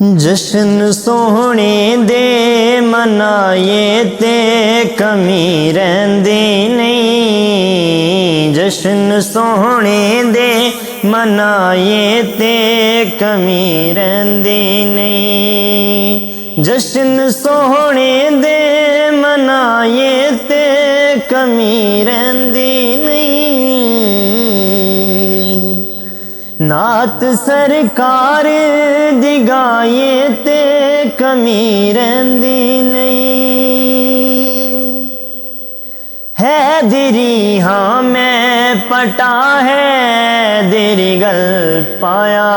जश्न सोहणे दे मनाए ते कमी रहिंदी नहीं। जश्न सोहणे दे मनाए ते कमी रहिंदी नहीं। जश्न सोहणे दे मनाए ते कमी रहिंदी नहीं। नात सरकार दी गाए ते कमी रहिंदी नहीं। हैदरी हाँ मैं पटा है देरी गल पाया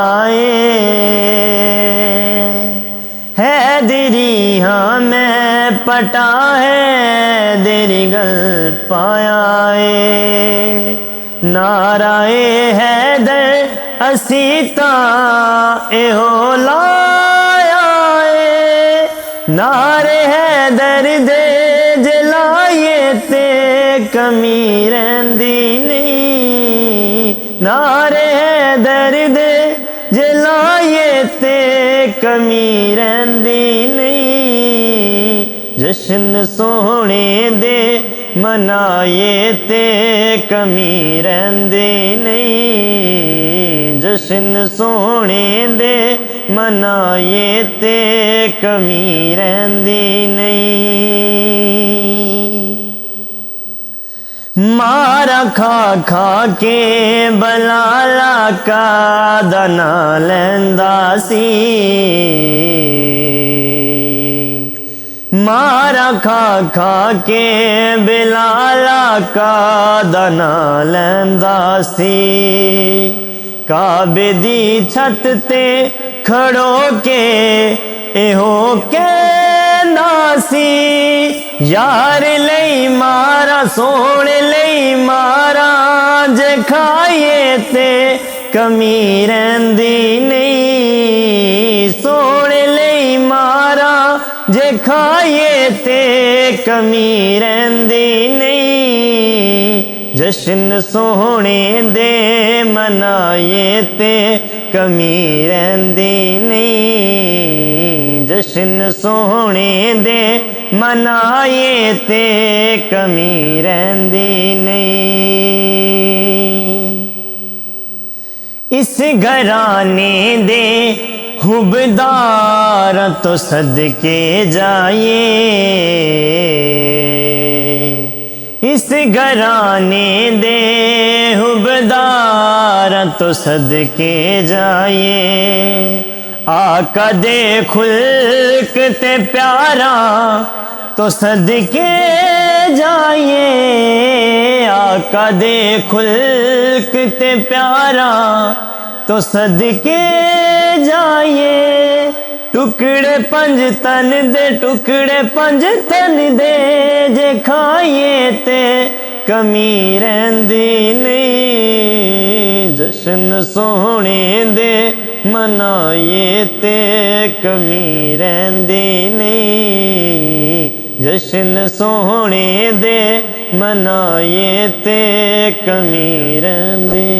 हैदरी हाँ मैं पटा है देरी गल पाया नाराए हैदर असीता एहो लाया नारे हैदर दे जलाए ते कमी रहिंदी नहीं। नारे हैदर दे जलाए ते कमी रहिंदी नहीं। जश्न सोहणे दे मनाए ते कमी रहिंदी नहीं। जश्न सोहणे दे मनाए ते कमी रहिंदी नहीं। मारा खा खा के बलाला का दाना लैंदा सी। मारा खा खा के बिलाला का दाना लैंदा सी। काबे दी छत ते खड़ो के एहो कहना सी। यार लई मारा सोहणे लई मारा जे खाए ते कमी रहिंदी नहीं। सोहणे लई मारा जे खाए ते कमी रहिंदी नहीं। जश्न सोहणे दे मनाए ते कमी रहिंदी नहीं। जश्न सोहणे दे मनाए ते कमी रहिंदी नहीं। इस घराने दे हुबदार तो सदके जाए। इस घराने दे हुबदार तो सदके जाए। आका दे खुल्क ते प्यारा तो सदके जाए। आका दे खुल्क ते प्यारा तो सदके जाए। टुकड़े पंज तन दे टुकड़े पंज तन दे जे खाए ते कमी रहिंदी नहीं। जश्न सोहणे दे मनाए ते कमी रहिंदी नहीं। जश्न सोहणे दे मनाए ते कमी रहिंदी